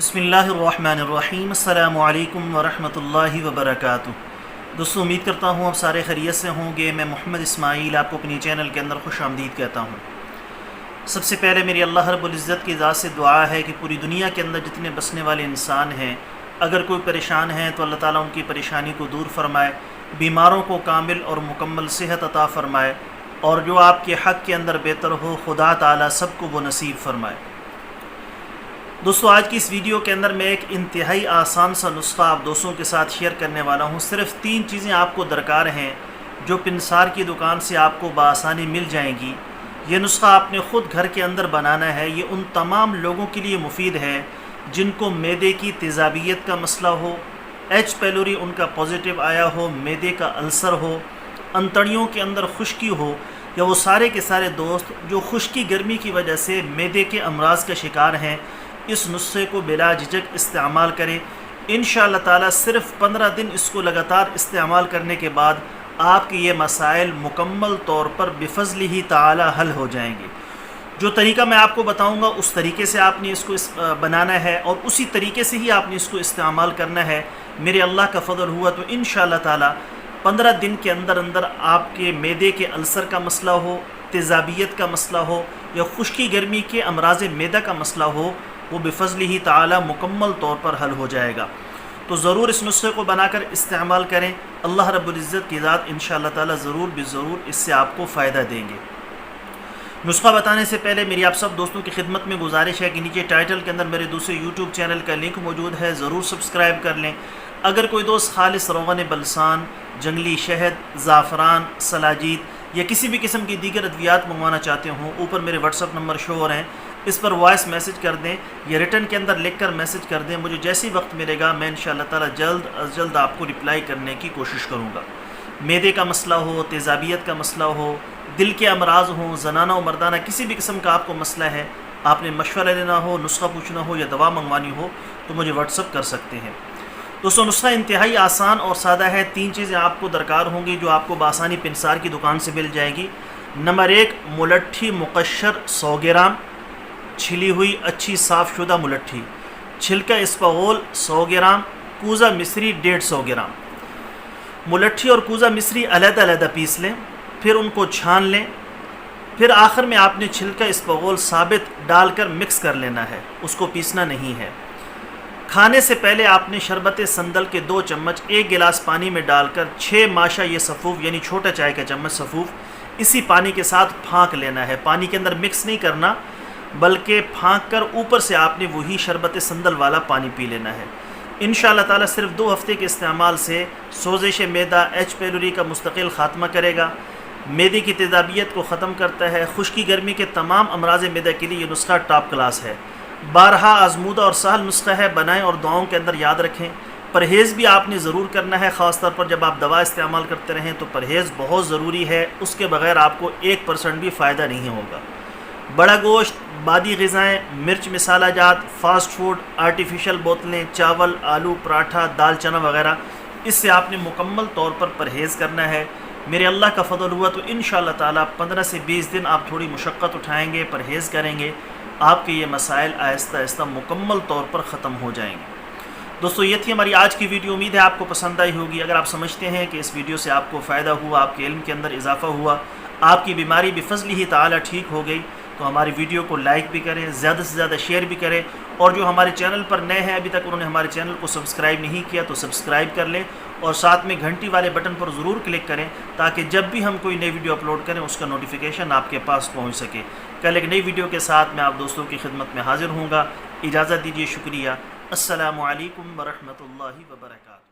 بسم اللہ الرحمن الرحیم۔ السلام علیکم ورحمۃ اللہ وبرکاتہ۔ دوستو، امید کرتا ہوں آپ سارے خیریت سے ہوں گے۔ میں محمد اسماعیل آپ کو اپنی چینل کے اندر خوش آمدید کہتا ہوں۔ سب سے پہلے میری اللہ رب العزت کی ذات سے دعا ہے کہ پوری دنیا کے اندر جتنے بسنے والے انسان ہیں، اگر کوئی پریشان ہیں تو اللہ تعالیٰ ان کی پریشانی کو دور فرمائے، بیماروں کو کامل اور مکمل صحت عطا فرمائے، اور جو آپ کے حق کے اندر بہتر ہو خدا تعالیٰ سب کو وہ نصیب فرمائے۔ دوستو، آج کی اس ویڈیو کے اندر میں ایک انتہائی آسان سا نسخہ آپ دوستوں کے ساتھ شیئر کرنے والا ہوں۔ صرف 3 چیزیں آپ کو درکار ہیں جو پنسار کی دکان سے آپ کو بآسانی مل جائیں گی۔ یہ نسخہ آپ نے خود گھر کے اندر بنانا ہے۔ یہ ان تمام لوگوں کے لیے مفید ہے جن کو معدے کی تیزابیت کا مسئلہ ہو، ایچ پیلوری ان کا پازیٹیو آیا ہو، معدے کا السر ہو، انتڑیوں کے اندر خشکی ہو، یا وہ سارے کے سارے دوست جو خشکی گرمی کی وجہ سے معدے کے امراض کا شکار ہیں، اس نسخے کو بلا جھجک استعمال کریں۔ انشاءاللہ تعالی صرف 15 دن اس کو لگاتار استعمال کرنے کے بعد آپ کے یہ مسائل مکمل طور پر بفضلہ تعالی حل ہو جائیں گے۔ جو طریقہ میں آپ کو بتاؤں گا اس طریقے سے آپ نے اس کو بنانا ہے، اور اسی طریقے سے ہی آپ نے اس کو استعمال کرنا ہے۔ میرے اللہ کا فضل ہوا تو انشاءاللہ تعالی 15 دن کے اندر آپ کے معدے کے السر کا مسئلہ ہو، تیزابیت کا مسئلہ ہو، یا خشکی گرمی کے امراض معدہ کا مسئلہ ہو، وہ بفضلہ تعالی مکمل طور پر حل ہو جائے گا۔ تو ضرور اس نسخے کو بنا کر استعمال کریں۔ اللہ رب العزت کی ذات انشاءاللہ تعالی ضرور بضرور اس سے آپ کو فائدہ دیں گے۔ نسخہ بتانے سے پہلے میری آپ سب دوستوں کی خدمت میں گزارش ہے کہ نیچے ٹائٹل کے اندر میرے دوسرے یوٹیوب چینل کا لنک موجود ہے، ضرور سبسکرائب کر لیں۔ اگر کوئی دوست خالص روغن بلسان، جنگلی شہد، زعفران، سلاجید یا کسی بھی قسم کی دیگر ادویات منگوانا چاہتے ہوں، اوپر میرے واٹس ایپ نمبر شو ہو رہے ہیں، اس پر وائس میسج کر دیں یا ریٹن کے اندر لکھ کر میسج کر دیں۔ مجھے جیسی وقت ملے گا میں انشاءاللہ تعالی جلد از جلد آپ کو رپلائی کرنے کی کوشش کروں گا۔ معدے کا مسئلہ ہو، تیزابیت کا مسئلہ ہو، دل کے امراض ہوں، زنانہ و مردانہ کسی بھی قسم کا آپ کو مسئلہ ہے، آپ نے مشورہ لینا ہو، نسخہ پوچھنا ہو یا دوا منگوانی ہو تو مجھے واٹس ایپ کر سکتے ہیں۔ دوستو، نسخہ انتہائی آسان اور سادہ ہے۔ 3 چیزیں آپ کو درکار ہوں گی جو آپ کو بآسانی پنسار کی دکان سے مل جائے گی۔ نمبر 1، ملٹھی مقشر 100 گرام، چھلی ہوئی اچھی صاف شدہ ملٹھی۔ چھلکا اسپغول 100 گرام، کوزہ مصری 150 گرام۔ ملٹھی اور کوزہ مصری علیحدہ علیحدہ پیس لیں، پھر ان کو چھان لیں، پھر آخر میں آپ نے چھلکا اسپغول ثابت ڈال کر مکس کر لینا ہے، اس کو پیسنا نہیں ہے۔ کھانے سے پہلے آپ نے شربت سندل کے 2 چمچ 1 گلاس پانی میں ڈال کر 6 ماشا یہ سفوف یعنی چھوٹا چائے کا چمچ سفوف اسی پانی کے ساتھ پھانک لینا ہے۔ پانی کے اندر مکس نہیں کرنا، بلکہ پھانک کر اوپر سے آپ نے وہی شربت سندل والا پانی پی لینا ہے۔ انشاءاللہ تعالی صرف 2 ہفتے کے استعمال سے سوزش معدہ، ایچ پیلوری کا مستقل خاتمہ کرے گا، معدے کی تیزابیت کو ختم کرتا ہے۔ خشکی گرمی کے تمام امراض معدہ کے لیے یہ نسخہ ٹاپ کلاس ہے۔ بارہا آزمودہ اور سہل نسخہ ہے، بنائیں اور دعاؤں کے اندر یاد رکھیں۔ پرہیز بھی آپ نے ضرور کرنا ہے، خاص طور پر جب آپ دوا استعمال کرتے رہیں تو پرہیز بہت ضروری ہے، اس کے بغیر آپ کو 1% بھی فائدہ نہیں ہوگا۔ بڑا گوشت، بادی غذائیں، مرچ مسالہ جات، فاسٹ فوڈ، آرٹیفیشل بوتلیں، چاول، آلو، پراٹھا، دال چنا وغیرہ، اس سے آپ نے مکمل طور پر پرہیز کرنا ہے۔ میرے اللہ کا فضل ہوا تو انشاءاللہ تعالی 15 سے 20 دن آپ تھوڑی مشقت اٹھائیں گے، پرہیز کریں گے، آپ کے یہ مسائل آہستہ آہستہ مکمل طور پر ختم ہو جائیں گے۔ دوستو، یہ تھی ہماری آج کی ویڈیو، امید ہے آپ کو پسند آئی ہوگی۔ اگر آپ سمجھتے ہیں کہ اس ویڈیو سے آپ کو فائدہ ہوا، آپ کے علم کے اندر اضافہ ہوا، آپ کی بیماری بفضلہ تعالی ٹھیک ہو گئی، تو ہماری ویڈیو کو لائک بھی کریں، زیادہ سے زیادہ شیئر بھی کریں، اور جو ہمارے چینل پر نئے ہیں ابھی تک انہوں نے ہمارے چینل کو سبسکرائب نہیں کیا تو سبسکرائب کر لیں، اور ساتھ میں گھنٹی والے بٹن پر ضرور کلک کریں تاکہ جب بھی ہم کوئی نئی ویڈیو اپلوڈ کریں اس کا نوٹیفیکیشن آپ کے پاس پہنچ سکے۔ کل ایک نئی ویڈیو کے ساتھ میں آپ دوستوں کی خدمت میں حاضر ہوں گا۔ اجازت دیجیے، شکریہ۔ السلام علیکم ورحمۃ اللہ وبرکاتہ۔